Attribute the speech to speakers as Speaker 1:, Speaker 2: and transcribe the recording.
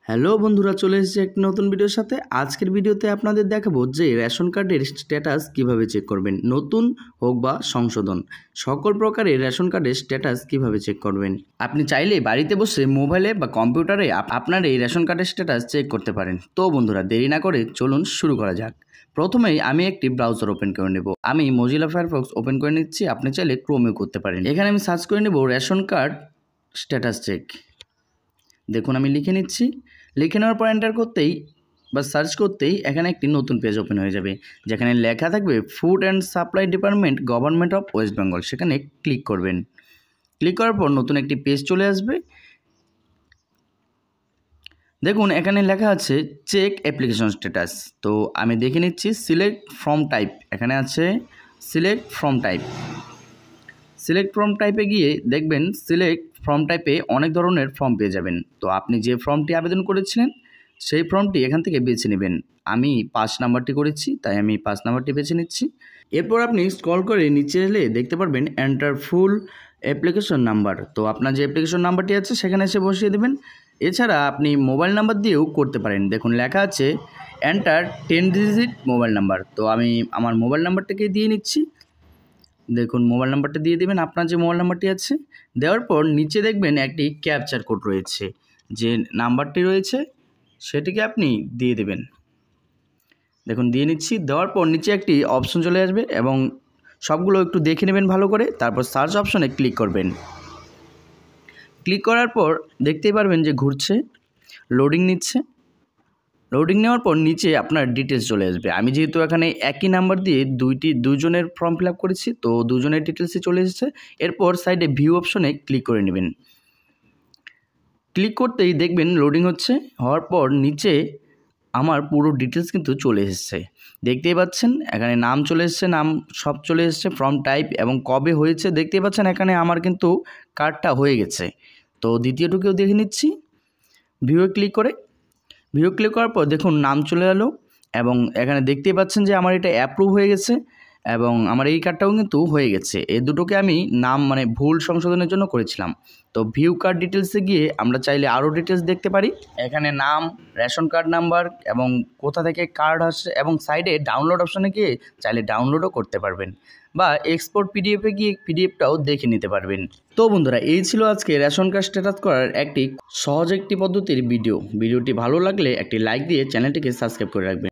Speaker 1: Hello বন্ধুরা, চলে এসেছি একটি নতুন ভিডিওর সাথে। আজকের ভিডিওতে আপনাদের দেখাবো যে রেশন কার্ডের স্ট্যাটাস কিভাবে চেক করবেন, নতুন হোক বা সংশোধন, সকল প্রকারের রেশন কার্ডের স্ট্যাটাস কিভাবে চেক করবেন। আপনি চাইলে বাড়িতে বসে মোবাইলে বা কম্পিউটারে আপনার এই রেশন কার্ডের স্ট্যাটাস চেক করতে পারেন। তো বন্ধুরা, দেরি না করে চলুন শুরু করা যাক। প্রথমেই আমি একটি ব্রাউজার ওপেন করে নেব। আমি মজিলা ফায়ারফক্স ওপেন করে নিচ্ছি, আপনি চাইলে ক্রোমেও করতে পারেন। এখানে আমি সার্চ করে নেব রেশন কার্ড স্ট্যাটাস চেক। দেখুন আমি লিখে নিচ্ছি। লিখে নেওয়ার পর এন্টার করতেই বা সার্চ করতেই এখানে একটি নতুন পেজ ওপেন হয়ে যাবে, যেখানে লেখা থাকবে food and supply department, government of West Bengal. সেখানে ক্লিক করবেন। ক্লিক করার পর নতুন একটি পেজ চলে আসবে। দেখুন এখানে লেখা আছে চেক অ্যাপ্লিকেশন স্ট্যাটাস। তো আমি দেখে নিচ্ছি সিলেক্ট ফ্রম টাইপ, এখানে আছে select from type. Select form টাইপে গিয়ে দেখবেন সিলেক্ট ফর্ম টাইপে অনেক ধরনের ফর্ম পেয়ে যাবেন। তো আপনি যে ফর্মটি আবেদন করেছিলেন সেই ফর্মটি এখান থেকে বেছে নেবেন। আমি 5 নাম্বারটি করেছি, তাই আমি 5 নাম্বারটি বেছে নিচ্ছি। এরপর আপনি স্ক্রল করে নিচে এলে দেখতে পারবেন এন্টার ফুল অ্যাপ্লিকেশন নাম্বার। তো আপনার যে অ্যাপ্লিকেশন নাম্বারটি আছে সেখানে এসে বসিয়ে দেবেন। এছাড়া আপনি মোবাইল নাম্বার দিয়েও করতে পারেন। দেখুন লেখা আছে এন্টার 10 ডিজিট মোবাইল নাম্বার। তো আমি আমার মোবাইল নাম্বারটাকে দিয়ে নিচ্ছি। দেখুন মোবাইল নাম্বারটা দিয়ে দেবেন, আপনার যে মোবাইল নাম্বারটি আছে। দেওয়ার পর নিচে দেখবেন একটি ক্যাপচার কোড রয়েছে, যে নাম্বারটি রয়েছে সেটিকে আপনি দিয়ে দেবেন। দেখুন দিয়ে নিচ্ছি। দেওয়ার পর নিচে একটি অপশন চলে আসবে এবং সবগুলো একটু দেখে নেবেন ভালো করে। তারপর সার্চ অপশনে ক্লিক করবেন। ক্লিক করার পর দেখতেই পারবেন যে ঘুরছে, লোডিং নিচ্ছে। লোডিং নেওয়ার পর নিচে আপনার ডিটেলস চলে আসবে। আমি যেহেতু এখানে একই নাম্বার দিয়ে দুজনের ফর্ম ফিল আপ করেছি, তো দুজনের ডিটেলসই চলে এসেছে। এরপর সাইডে ভিউ অপশনে ক্লিক করে নেবেন। ক্লিক করতেই দেখবেন লোডিং হচ্ছে। হওয়ার পর নিচে আমার পুরো ডিটেলস কিন্তু চলে এসেছে। দেখতেই পাচ্ছেন এখানে নাম চলে এসেছে, নাম সব চলে এসেছে, ফর্ম টাইপ এবং কবে হয়েছে দেখতেই পাচ্ছেন। এখানে আমার কিন্তু কার্ডটা হয়ে গেছে। তো দ্বিতীয়টুকেও দেখে নিচ্ছি ভিউয়ে ক্লিক করে। ভিডিও ক্লিক করার পর দেখুন নাম চলে এলো এবং এখানে দেখতেই পাচ্ছেন যে আমার এটা অ্যাপ্রুভ হয়ে গেছে এবং আমার এই কার্ডটাও কিন্তু হয়ে গেছে। এই দুটোকে আমি নাম ভুল সংশোধনের জন্য করেছিলাম। তো ভিউ কার্ড ডিটেলসে গিয়ে আমরা চাইলে আরও ডিটেলস দেখতে পারি। এখানে নাম, রেশন কার্ড নাম্বার এবং কোথা থেকে কার্ড আসছে, এবং সাইডে ডাউনলোড অপশনে গিয়ে চাইলে ডাউনলোডও করতে পারবেন বা এক্সপোর্ট পিডিএফে গিয়ে পিডিএফটাও দেখে নিতে পারবেন। তো বন্ধুরা, এই ছিল আজকে রেশন কার্ড স্ট্যাটাস করার একটি সহজ একটি পদ্ধতির ভিডিওটি ভালো লাগলে একটি লাইক দিয়ে চ্যানেলটিকে সাবস্ক্রাইব করে রাখবেন।